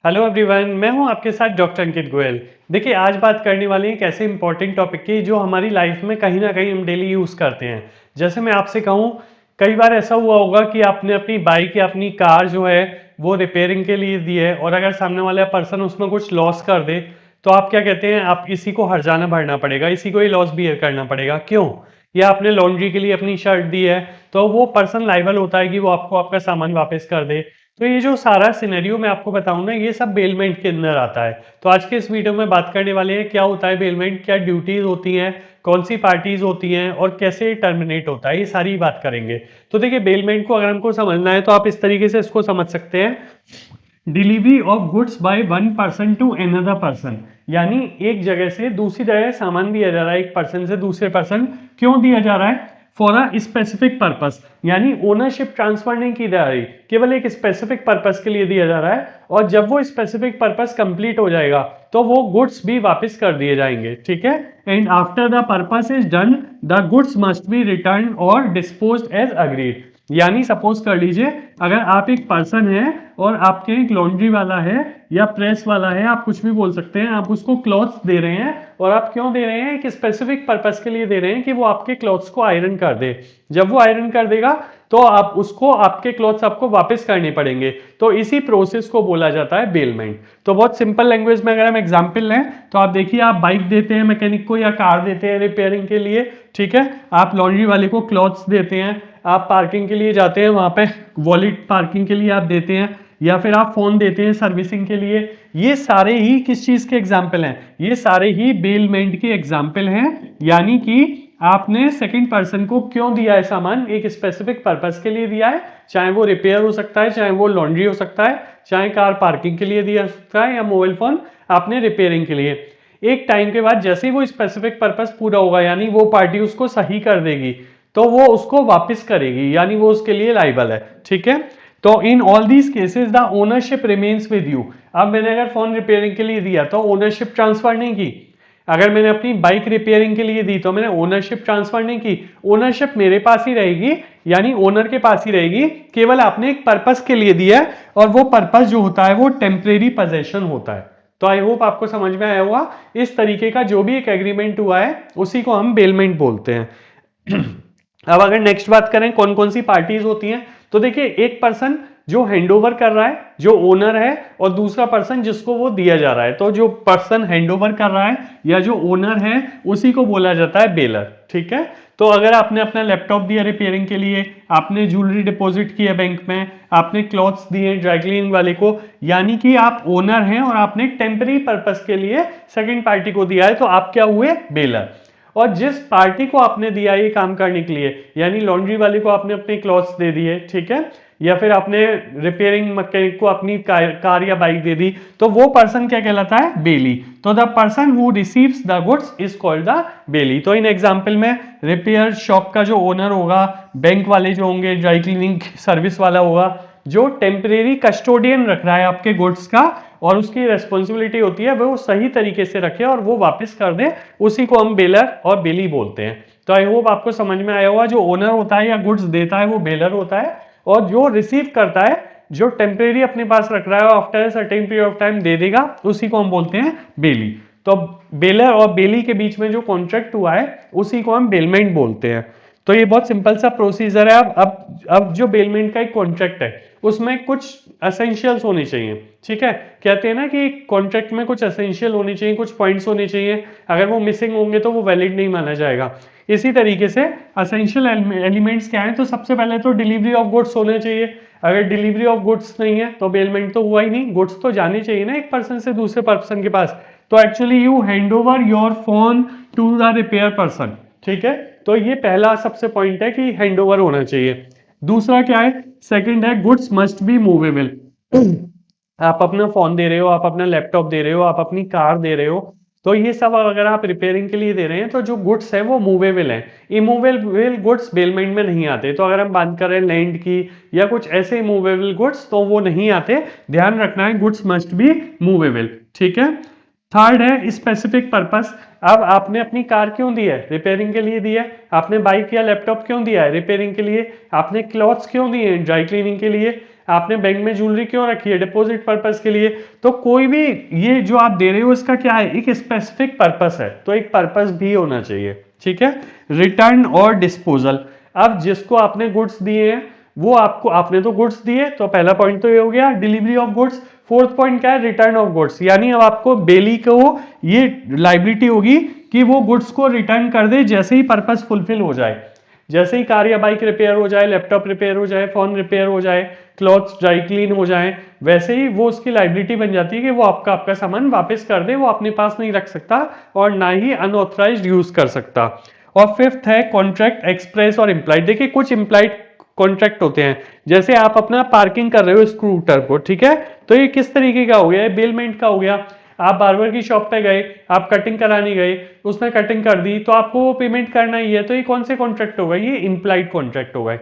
Hello everyone, मैं हूं आपके साथ डॉक्टर अंकित गोयल। देखिए, आज बात करने वाले हैं एक ऐसे इंपॉर्टेंट टॉपिक की जो हमारी लाइफ में कहीं ना कहीं हम डेली यूज़ करते हैं। जैसे मैं आपसे कहूं, कई बार ऐसा हुआ होगा कि आपने अपनी बाइक या अपनी कार जो है वो रिपेयरिंग के लिए दी है, और अगर सामने वाला पर्सन उसमें कुछ लॉस कर दे तो आप क्या कहते हैं, आप इसी को हर्जाना भरना पड़ेगा, इसी को ही लॉस बियर करना पड़ेगा। क्यों? या आपने लॉन्ड्री के लिए अपनी शर्ट दी है तो वो पर्सन लायबल होता है कि वो आपको आपका सामान वापस कर दे। तो ये जो सारा सिनेरियो मैं आपको बताऊं ना, ये सब बेलमेंट के अंदर आता है। तो आज के इस वीडियो में बात करने वाले हैं क्या होता है बेलमेंट, क्या ड्यूटीज होती हैं, कौन सी पार्टीज होती हैं और कैसे टर्मिनेट होता है, ये सारी बात करेंगे। तो देखिए, बेलमेंट को अगर हमको समझना है तो आप इस तरीके से इसको समझ सकते हैं। Delivery of goods by one person to another person, यानी एक जगह से दूसरी जगह सामान दिया जा रहा है, एक पर्सन से दूसरे पर्सन। क्यों दिया जा रहा है? फॉर अ स्पेसिफिक पर्पस, यानी ओनरशिप ट्रांसफर नहीं की जा रही, केवल एक स्पेसिफिक पर्पस के लिए दिया जा रहा है। और जब वो स्पेसिफिक पर्पस कंप्लीट हो जाएगा तो वो गुड्स भी वापस कर दिए जाएंगे। ठीक है। And after the purpose is done the goods must be return और डिस्पोज्ड एज अग्रीड। यानी सपोज कर लीजिए, अगर आप एक पर्सन है और आपके एक लॉन्ड्री वाला है या प्रेस वाला है, आप कुछ भी बोल सकते हैं, आप उसको क्लॉथ्स दे रहे हैं। और आप क्यों दे रहे हैं? एक स्पेसिफिक पर्पस के लिए दे रहे हैं कि वो आपके क्लॉथ्स को आयरन कर दे। जब वो आयरन कर देगा तो आप उसको, आपके क्लॉथ्स आपको वापस करने पड़ेंगे। तो इसी प्रोसेस को बोला जाता है बेलमेंट। तो बहुत सिंपल लैंग्वेज में अगर हम एग्जांपल लें तो आप देखिए, आप बाइक देते हैं मैकेनिक को या कार देते हैं रिपेयरिंग के लिए। ठीक है। आप लॉन्ड्री वाले को क्लॉथ्स देते हैं, आप पार्किंग के लिए जाते हैं, वहां पे वॉलेट पार्किंग के लिए आप देते हैं, या फिर आप फोन देते हैं सर्विसिंग के लिए। ये सारे ही किस चीज के एग्जाम्पल हैं? ये सारे ही बेलमेंट के एग्जाम्पल हैं। यानी कि आपने सेकंड पर्सन को क्यों दिया है सामान? एक स्पेसिफिक पर्पस के लिए दिया है, चाहे वो रिपेयर हो सकता है, चाहे वो लॉन्ड्री हो सकता है, चाहे कार पार्किंग के लिए दिया सकता है, या मोबाइल फोन आपने रिपेयरिंग के लिए। एक टाइम के बाद जैसे ही वो स्पेसिफिक पर्पस पूरा होगा, यानी वो पार्टी उसको सही कर देगी, तो वो उसको वापस करेगी, यानी वो उसके लिए लाइबल है। ठीक है। तो in all these cases the ownership remains with you. अब मैंने अगर फोन रिपेयरिंग के लिए दिया तो ओनरशिप ट्रांसफर नहीं की। अगर मैंने अपनी बाइक रिपेयरिंग के लिए दी तो मैंने ओनरशिप ट्रांसफर नहीं की। ओनरशिप मेरे पास ही रहेगी, यानी ओनर के पास ही रहेगी। केवल आपने एक पर्पस के लिए दिया है, और वो पर्पस जो होता है वो टेम्परेरी पोजेशन होता है। तो आई होप आपको समझ में आया होगा। इस तरीके का जो भी एक एग्रीमेंट हुआ है उसी को हम बेलमेंट बोलते हैं। अब अगर नेक्स्ट बात करें कौन कौन सी पार्टीज होती हैं, तो देखिए, एक पर्सन जो हैंडओवर कर रहा है, जो ओनर है, और दूसरा पर्सन जिसको वो दिया जा रहा है। तो जो पर्सन हैंडओवर कर रहा है या जो ओनर है उसी को बोला जाता है बेलर। ठीक है। तो अगर आपने अपना लैपटॉप दिया रिपेयरिंग के लिए, आपने ज्वेलरी डिपॉजिट किया बैंक में, आपने क्लॉथ्स दिए ड्राई क्लीनिंग वाले को, यानी कि आप ओनर हैं और आपने टेम्पररी पर्पस के लिए सेकंड पार्टी को दिया है, तो आप क्या हुए? बेलर। और जिस पार्टी को आपने दिया ये काम करने के लिए, यानी लॉन्ड्री वाले को आपने अपने क्लॉथ्स दे दिए, ठीक है, या फिर आपने रिपेयरिंग मैकेनिक को अपनी कार या बाइक दे दी, तो वो पर्सन क्या कहलाता है? बेली। तो the person who receives the goods is called the belly. तो इन एग्जांपल में रिपेयर शॉप का जो ओनर होगा, बैंक वाले जो होंगे, ड्राई क्लीनिंग सर्विस वाला होगा, जो टेम्परेरी कस्टोडियन रख रहा है आपके गुड्स का, और उसकी रेस्पॉन्सिबिलिटी होती है वो सही तरीके से रखे और वो वापस कर दे, उसी को हम बेलर और बेली बोलते हैं। तो आई होप आपको समझ में आया होगा, जो ओनर होता है या गुड्स देता है वो बेलर होता है, और जो रिसीव करता है, जो टेम्परेरी अपने पास रख रहा है, after certain period of time दे देगा, उसी को हम बोलते हैं बेली। तो बेलर और बेली के बीच में जो कॉन्ट्रैक्ट हुआ है उसी को हम बेलमेंट बोलते हैं। तो ये बहुत सिंपल सा प्रोसीजर है। अब जो बेलमेंट का एक कॉन्ट्रैक्ट है उसमें कुछ एसेंशियल्स होने चाहिए। ठीक है। कहते हैं ना कि कॉन्ट्रैक्ट में कुछ एसेंशियल होने चाहिए, कुछ पॉइंट्स होने चाहिए, अगर वो मिसिंग होंगे तो वो वैलिड नहीं माना जाएगा। इसी तरीके से एसेंशियल एलिमेंट्स क्या है? तो सबसे पहले तो डिलीवरी ऑफ गुड्स होने चाहिए। अगर डिलीवरी ऑफ गुड्स नहीं है तो बेलमेंट तो हुआ ही नहीं। गुड्स तो जाने चाहिए ना एक पर्सन से दूसरे पर्सन के पास। तो actually you hand over your phone to the repair person. ठीक है। तो ये पहला सबसे पॉइंट है कि हैंडओवर होना चाहिए। दूसरा क्या है? सेकंड है गुड्स मस्ट बी मूवेबल। आप अपना फोन दे रहे हो, आप अपना लैपटॉप दे रहे हो, आप अपनी कार दे रहे हो, तो ये सब अगर आप रिपेयरिंग के लिए दे रहे हैं तो जो गुड्स है वो मूवेबल है। इमूवेबल गुड्स बेलमेंट में नहीं आते। तो अगर हम बात कर रहे हैं लैंड की या कुछ ऐसे इमूवेबल गुड्स, तो वो नहीं आते। ध्यान रखना है, गुड्स मस्ट बी मूवेबल। ठीक है। थर्ड है स्पेसिफिक पर्पस। अब आपने अपनी कार क्यों दी है? रिपेयरिंग के लिए दी है। आपने बाइक या लैपटॉप क्यों दिया है? रिपेयरिंग के लिए। आपने क्लॉथ्स क्यों दिए हैं? ड्राई क्लीनिंग के लिए। आपने बैंक में ज्वेलरी क्यों रखी है? डिपॉजिट पर्पस के लिए। तो कोई भी ये जो आप दे रहे हो इसका क्या है? एक स्पेसिफिक पर्पस है, तो एक पर्पस भी होना चाहिए, ठीक है। रिटर्न और डिस्पोजल, अब जिसको आपने गुड्स दिए हैं वो आपको, आपने तो गुड्स दिए, तो पहला पॉइंट तो ये हो गया delivery of goods. Fourth point क्या है? रिटर्न ऑफ गुड्स, यानी अब आपको बेली को ये लाइबिलिटी होगी कि वो गुड्स को रिटर्न कर दे जैसे ही पर्पस फुलफिल हो जाए। जैसे ही कार या बाइक रिपेयर हो जाए, लैपटॉप रिपेयर हो जाए, फोन रिपेयर हो जाए, क्लॉथ्स ड्राई क्लीन हो जाए, वैसे ही वो उसकी लाइबिलिटी बन जाती है कि वो आपका सामान वापस कर दे, वो अपने पास नहीं रख सकता और ना ही अनऑथराइज्ड यूज कर सकता। और फिफ्थ है कॉन्ट्रैक्ट एक्सप्रेस और इम्प्लाइड। देखिए कुछ इम्प्लाइड कॉन्ट्रैक्ट होते हैं, जैसे आप अपना पार्किंग कर रहे हो स्कूटर को, ठीक है, तो ये किस तरीके का हो गया? बेलमेंट का हो गया। आप बार्बर की शॉप पे गए, आप कटिंग कराने गए, उसने कटिंग कर दी, तो आपको वो पेमेंट करना ही है, तो ये कौन से कॉन्ट्रैक्ट होगा? ये इम्प्लाइड कॉन्ट्रैक्ट होगा।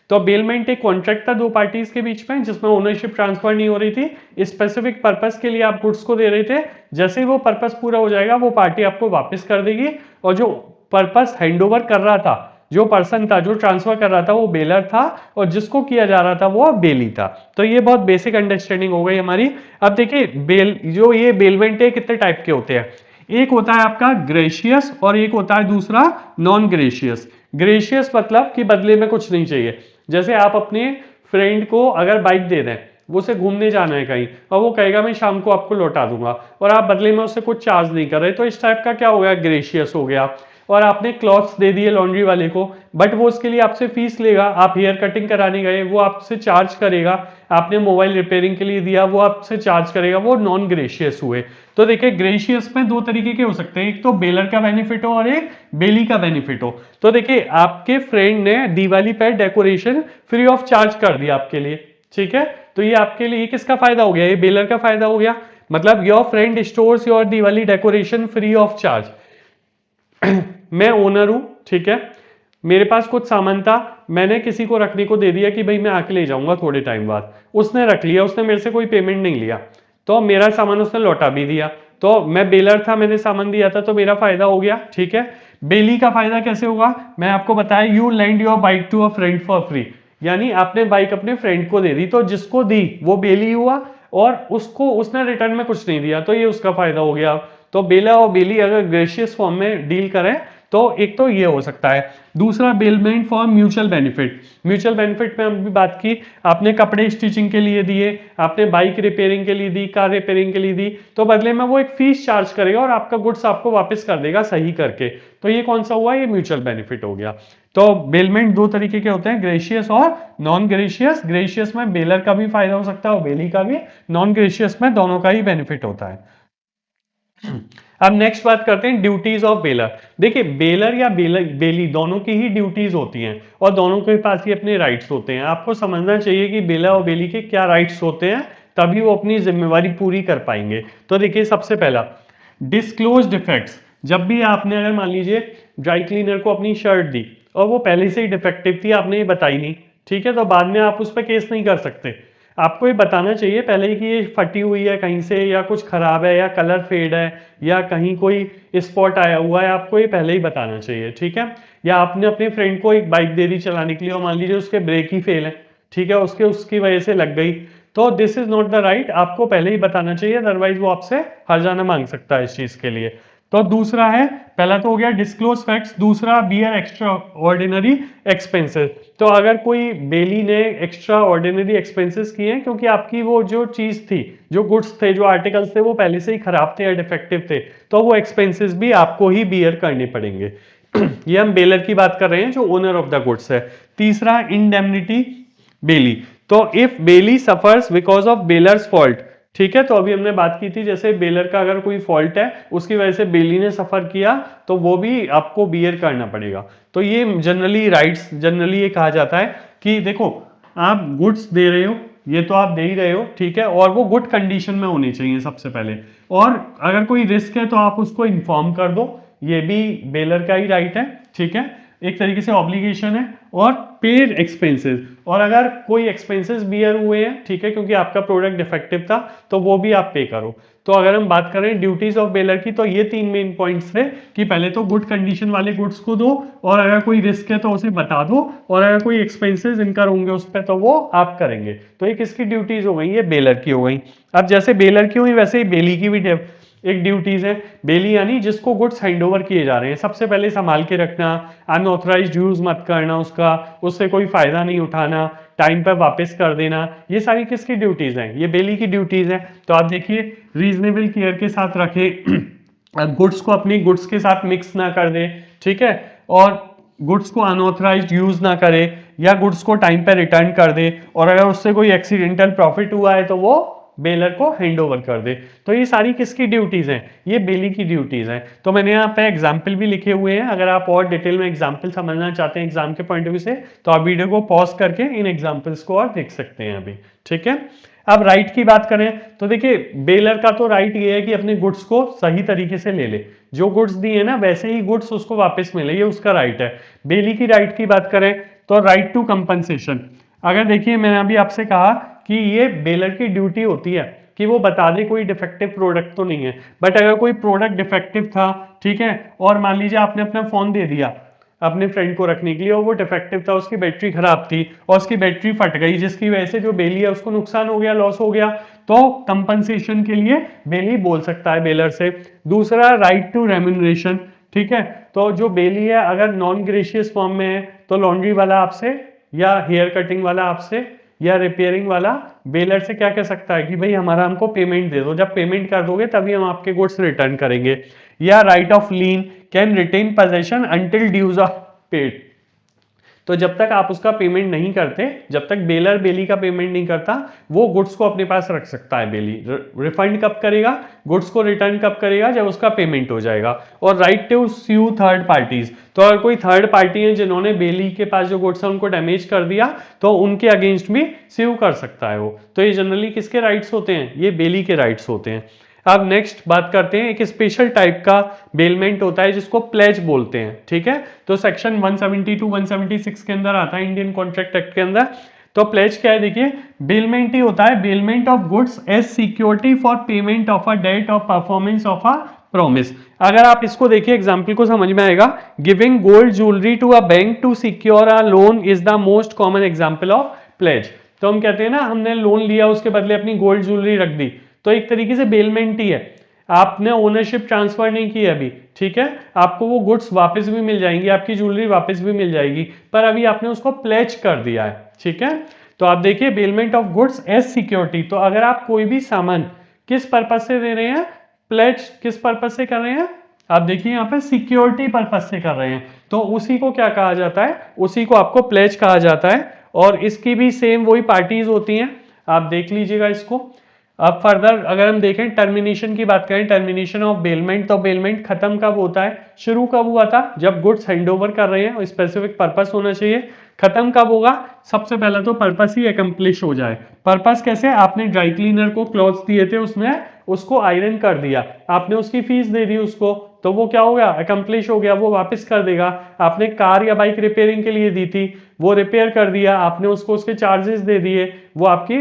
तो बेलमेंट एक कॉन्ट्रैक्ट था दो पार्टीज के बीच में जिसमें ओनरशिप ट्रांसफर नहीं हो रही थी, स्पेसिफिक पर्पस के लिए आप गुड्स को दे रहे थे। जैसे ही वो पर्पस पूरा हो जाएगा वो पार्टी आपको वापस कर देगी, और जो पर्पस हैंडओवर कर रहा था, जो पर्सन था जो ट्रांसफर कर रहा था वो बेलर था, और जिसको किया जा रहा था वो बेली था। तो ये बहुत बेसिक अंडरस्टैंडिंग हो गई हमारी। अब देखिए बेल, जो ये बेलमेंट है कितने टाइप के होते हैं? एक होता है आपका ग्रेशियस और एक होता है दूसरा नॉन ग्रेशियस। ग्रेशियस मतलब कि बदले में कुछ नहीं चाहिए। जैसे आप अपने फ्रेंड को अगर बाइक दे दें, वो उसे घूमने जाना है कहीं, और वो कहेगा मैं शाम को आपको लौटा दूंगा, और आप बदले में उससे कुछ चार्ज नहीं कर रहे, तो इस टाइप का क्या हो गया? ग्रेशियस हो गया। और आपने क्लॉथ्स दे दिए लॉन्ड्री वाले को, बट वो उसके लिए आपसे फीस लेगा। आप हेयर कटिंग कराने गए, वो आपसे चार्ज करेगा। आपने मोबाइल रिपेयरिंग के लिए दिया, वो आपसे चार्ज करेगा, वो नॉन ग्रेशियस हुए। तो देखिए ग्रेशियस में दो तरीके के हो सकते हैं, एक तो बेलर का बेनिफिट हो और एक बेली का बेनिफिट हो। तो देखिए आपके फ्रेंड ने दिवाली पर डेकोरेशन फ्री ऑफ चार्ज कर दिया आपके लिए, ठीक है, तो ये आपके लिए किसका फायदा हो गया? ये बेलर का फायदा हो गया। मतलब your friend stores your Diwali decoration free of charge. मैं ओनर हूं, ठीक है, मेरे पास कुछ सामान था, मैंने किसी को रखने को दे दिया कि भाई मैं आके ले जाऊंगा थोड़े टाइम बाद, उसने रख लिया, उसने मेरे से कोई पेमेंट नहीं लिया, तो मेरा सामान उसने लौटा भी दिया, तो मैं बेलर था, मैंने सामान दिया था, तो मेरा फायदा हो गया, ठीक है। बेली का फायदा कैसे होगा? मैं आपको बताया, you lend your bike to a friend for free, यानी आपने बाइक अपने फ्रेंड को दे दी, तो जिसको दी वो बेली हुआ, और उसको उसने रिटर्न में कुछ नहीं दिया, तो ये उसका फायदा हो गया। तो बेला और बेली अगर ग्रेशियस फॉर्म में डील करें तो एक तो ये हो सकता है। दूसरा bailment for mutual benefit. Mutual benefit में हम भी बात की, आपने कपड़े स्टिचिंग के लिए दिए, आपने बाइक रिपेयरिंग के लिए दी, कार रिपेयरिंग के लिए दी, तो बदले में वो एक फीस चार्ज करेगा और आपका गुड्स आपको वापस कर देगा सही करके। तो ये कौन सा हुआ? ये म्यूचुअल बेनिफिट हो गया। तो बेलमेंट दो तरीके के होते हैं, ग्रेशियस और नॉन ग्रेशियस। ग्रेशियस में बेलर का भी फायदा हो सकता है और बेली का भी, नॉन ग्रेशियस में दोनों का ही बेनिफिट होता है। अब नेक्स्ट बात करते हैं ड्यूटीज ऑफ बेलर। देखिए बेलर या बेली दोनों की ही ड्यूटीज होती हैं और दोनों के पास ही अपने राइट्स होते हैं। आपको समझना चाहिए कि बेलर और बेली के क्या राइट्स होते हैं, तभी वो अपनी जिम्मेवारी पूरी कर पाएंगे। तो देखिए सबसे पहला डिस्क्लोज डिफेक्ट्स। जब भी आपने अगर मान लीजिए ड्राई क्लीनर को अपनी शर्ट दी और वो पहले से ही डिफेक्टिव थी, आपने ये बताई नहीं, ठीक है, तो बाद में आप उस पर केस नहीं कर सकते। आपको ये बताना चाहिए पहले ही कि ये फटी हुई है कहीं से, या कुछ खराब है, या कलर फेड है, या कहीं कोई स्पॉट आया हुआ है, आपको ये पहले ही बताना चाहिए, ठीक है। या आपने अपने फ्रेंड को एक बाइक दे दी चलाने के लिए और मान लीजिए उसके ब्रेक ही फेल है, ठीक है, उसकी वजह से लग गई, तो this is not the right, आपको पहले ही बताना चाहिए, अदरवाइज वो आपसे हर्जाना मांग सकता है इस चीज के लिए। तो दूसरा है, पहला तो हो गया डिस्क्लोज फैक्ट्स, दूसरा बियर एक्स्ट्रा ऑर्डिनरी एक्सपेंसेस। तो अगर कोई बेली ने एक्स्ट्रा ऑर्डिनरी एक्सपेंसेस किए हैं क्योंकि आपकी वो जो चीज थी, जो गुड्स थे, जो आर्टिकल्स थे, वो पहले से ही खराब थे या डिफेक्टिव थे, तो वो एक्सपेंसेस भी आपको ही बियर करने पड़ेंगे। ये हम बेलर की बात कर रहे हैं जो ओनर ऑफ द गुड्स है। तीसरा इंडेमनिटी बेली। तो if bailee suffers because of bailor's fault, ठीक है, तो अभी हमने बात की थी जैसे बेलर का अगर कोई फॉल्ट है उसकी वजह से बेली ने सफर किया तो वो भी आपको बियर करना पड़ेगा। तो ये जनरली राइट्स, जनरली ये कहा जाता है कि देखो आप गुड्स दे रहे हो, ये तो आप दे ही रहे हो, ठीक है, और वो गुड कंडीशन में होनी चाहिए सबसे पहले, और अगर कोई रिस्क है तो आप उसको इन्फॉर्म कर दो, ये भी बेलर का ही राइट है, ठीक है। एक तरीके से ऑब्लिगेशन है, और पेड एक्सपेंसेस, और अगर कोई एक्सपेंसेस बियर हुए हैं, ठीक है, क्योंकि आपका प्रोडक्ट डिफेक्टिव था, तो वो भी आप पे करो। तो अगर हम बात करें ड्यूटीज ऑफ बेलर की, तो ये 3 मेन पॉइंट्स थे कि पहले तो गुड कंडीशन वाले गुड्स को दो, और अगर कोई रिस्क है तो उसे बता दो, और अगर कोई एक्सपेंसेस इनकर होंगे उस पर तो वो आप करेंगे। तो ये किसकी ड्यूटीज हो गई, ये बेलर की हो गई। अब जैसे बेलर की हुई वैसे ही बेली की भी एक ड्यूटीज है। बेली यानी जिसको गुड्स हैंडओवर किए जा रहे हैं, सबसे पहले संभाल के रखना, अनऑथराइज्ड यूज मत करना उसका, उससे कोई फायदा नहीं उठाना, टाइम पर वापस कर देना, ये सारी किसकी ड्यूटीज हैं, ये बेली की ड्यूटीज है। तो आप देखिए रीजनेबल केयर के साथ रखे, गुड्स को अपनी गुड्स के साथ मिक्स ना कर दे, ठीक है, और गुड्स को अनऑथराइज्ड यूज ना करे, या गुड्स को टाइम पे रिटर्न कर दे, और अगर उससे कोई एक्सीडेंटल प्रॉफिट हुआ है तो वो बेलर को हैंड ओवर कर दे। तो ये सारी किसकी ड्यूटीज हैं, ये बेली की ड्यूटीज हैं। तो मैंने यहाँ पे एग्जाम्पल भी लिखे हुए हैं, अगर आप और डिटेल में एग्जाम्पल समझना चाहते हैं एग्जाम के पॉइंट ऑफ व्यू से, तो आप वीडियो को पॉज करके इन एग्जाम्पल्स को और देख सकते हैं अभी, ठीक है। अब राइट की बात करें तो देखिए बेलर का तो राइट ये है कि अपने गुड्स को सही तरीके से ले ले, जो गुड्स दिए ना वैसे ही गुड्स उसको वापस मिले, ये उसका राइट है। बेली की राइट की बात करें तो राइट टू कंपनसेशन, अगर देखिए मैंने अभी आपसे कहा कि ये बेलर की ड्यूटी होती है कि वो बता दे कोई डिफेक्टिव प्रोडक्ट तो नहीं है, बट अगर कोई प्रोडक्ट डिफेक्टिव था, ठीक है, और मान लीजिए आपने अपना फोन दे दिया अपने फ्रेंड को रखने के लिए, और वो डिफेक्टिव था, उसकी बैटरी खराब थी और उसकी बैटरी फट गई, जिसकी वजह से जो बेली है उसको नुकसान हो गया, लॉस हो गया, तो कंपनसेशन के लिए बेली बोल सकता है बेलर से। दूसरा राइट टू रेम्यूनरेशन, ठीक है, तो जो बेली है अगर नॉन ग्रेशियस फॉर्म में है तो लॉन्ड्री वाला आपसे, या हेयर कटिंग वाला आपसे, या रिपेयरिंग वाला बेलर से क्या कह सकता है कि भाई हमारा हमको पेमेंट दे दो, जब पेमेंट कर दोगे तभी हम आपके गुड्स रिटर्न करेंगे। या right of lien can retain possession until dues are paid, तो जब तक आप उसका पेमेंट नहीं करते, जब तक बेलर बेली का पेमेंट नहीं करता, वो गुड्स को अपने पास रख सकता है बेली। रिफंड कब करेगा, गुड्स को रिटर्न कब करेगा, जब उसका पेमेंट हो जाएगा। और right to sue third parties, तो अगर कोई थर्ड पार्टी है जिन्होंने बेली के पास जो गुड्स है उनको डैमेज कर दिया, तो उनके अगेंस्ट भी स्यू कर सकता है वो। तो ये जनरली किसके राइट्स होते हैं, ये बेली के राइट्स होते हैं। अब नेक्स्ट बात करते हैं, एक स्पेशल टाइप का बेलमेंट होता है जिसको प्लेज बोलते हैं, ठीक है, तो सेक्शन 172 176 के अंदर आता है इंडियन कॉन्ट्रैक्ट एक्ट के अंदर। तो प्लेज क्या है, देखिए बेलमेंट ही होता है, bailment of goods as security for payment of a debt of performance of a promise. अगर आप इसको देखिए एग्जाम्पल को समझ में आएगा, giving gold jewellery to a bank to secure a loan is the most common example of pledge. तो हम कहते हैं ना हमने लोन लिया उसके बदले अपनी गोल्ड ज्वेलरी रख दी, तो एक तरीके से बेलमेंट ही है, आपने ओनरशिप ट्रांसफर नहीं की अभी, ठीक है, आपको वो गुड्स वापस भी मिल जाएंगी, आपकी ज्वेलरी वापस भी मिल जाएगी, पर अभी आपने उसको प्लेज कर दिया है, ठीक है। तो आप देखिए bailment of goods as security, तो अगर आप कोई भी सामान किस पर्पज से दे रहे हैं, प्लेज किस पर्पज से कर रहे हैं, आप देखिए यहाँ पे सिक्योरिटी पर्पज से कर रहे हैं, तो उसी को क्या कहा जाता है, उसी को आपको प्लेज कहा जाता है। और इसकी भी सेम वही पार्टीज होती हैं, आप देख लीजिएगा इसको। अब फर्दर अगर हम देखें टर्मिनेशन की बात करें, टर्मिनेशन ऑफ बेलमेंट, तो बेलमेंट खत्म कब होता है, शुरू कब हुआ था, जब गुड्स हैंडओवर कर रहे हैं, स्पेसिफिक पर्पस होना चाहिए। खत्म कब होगा, सबसे पहले तो पर्पस ही एकम्प्लिश हो जाए। पर्पस कैसे, आपने ड्राई क्लीनर को क्लॉथ्स दिए थे, उसने उसको आयरन कर दिया, आपने उसकी फीस दे दी उसको, तो वो क्या हो गया, एकम्प्लिश हो गया, वो वापस कर देगा। आपने कार या बाइक रिपेयरिंग के लिए दी थी, वो रिपेयर कर दिया, आपने उसको उसके चार्जेस दे दिए, वो आपकी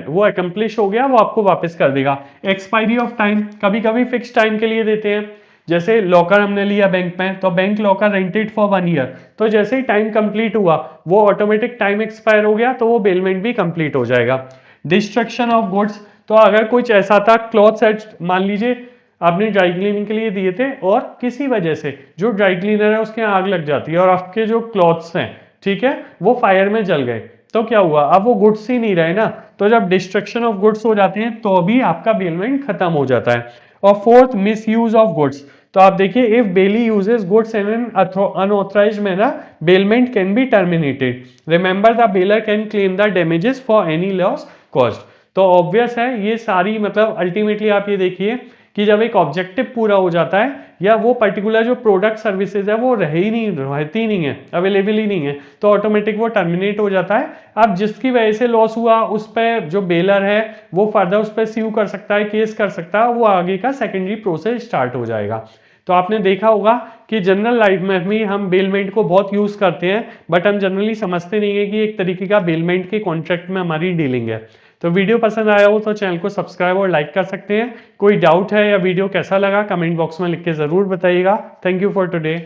वो एकम्प्लिश हो गया, वो आपको वापस कर देगा। एक्सपायरी ऑफ टाइम, कभी कभी फिक्स टाइम के लिए देते हैं, जैसे लॉकर हमने लिया बैंक में, तो bank locker rented for 1 year, तो जैसे ही टाइम कंप्लीट हुआ वो ऑटोमेटिक टाइम एक्सपायर हो गया, तो वो बेलमेंट भी कंप्लीट हो जाएगा। डिस्ट्रक्शन ऑफ गुड्स, तो अगर कुछ ऐसा था क्लॉथ सेट, मान लीजिए आपने ड्राई क्लीनिंग के लिए दिए थे और किसी वजह से जो ड्राई क्लीनर है उसके आग लग जाती है और आपके जो क्लॉथ्स हैं, ठीक है, वो फायर में जल गए, तो क्या हुआ, अब वो गुड्स ही नहीं रहे ना, तो जब डिस्ट्रक्शन ऑफ गुड्स हो जाते हैं तो भी आपका बेलमेंट खत्म हो जाता है। और fourth misuse of goods, तो आप देखिए if bailee uses goods in an unauthorised manner bailment can be terminated, remember the bailor can claim the damages for any loss caused. तो ऑब्वियस है ये सारी, मतलब अल्टीमेटली आप ये देखिए कि जब एक ऑब्जेक्टिव पूरा हो जाता है या वो पर्टिकुलर जो प्रोडक्ट सर्विसेज है वो रहती नहीं है, अवेलेबल ही नहीं है, तो ऑटोमेटिक वो टर्मिनेट हो जाता है। अब जिसकी वजह से लॉस हुआ उस पर जो बेलर है वो फर्दर उस पर स्यू कर सकता है, केस कर सकता है, वो आगे का सेकेंडरी प्रोसेस स्टार्ट हो जाएगा। तो आपने देखा होगा कि जनरल लाइफ में भी हम बेलमेंट को बहुत यूज करते हैं, बट हम जनरली समझते नहीं है कि एक तरीके का बेलमेंट के कॉन्ट्रैक्ट में हमारी डीलिंग है। तो वीडियो पसंद आया हो तो चैनल को सब्सक्राइब और लाइक कर सकते हैं। कोई डाउट है या वीडियो कैसा लगा कमेंट बॉक्स में लिख के जरूर बताइएगा। Thank you for today.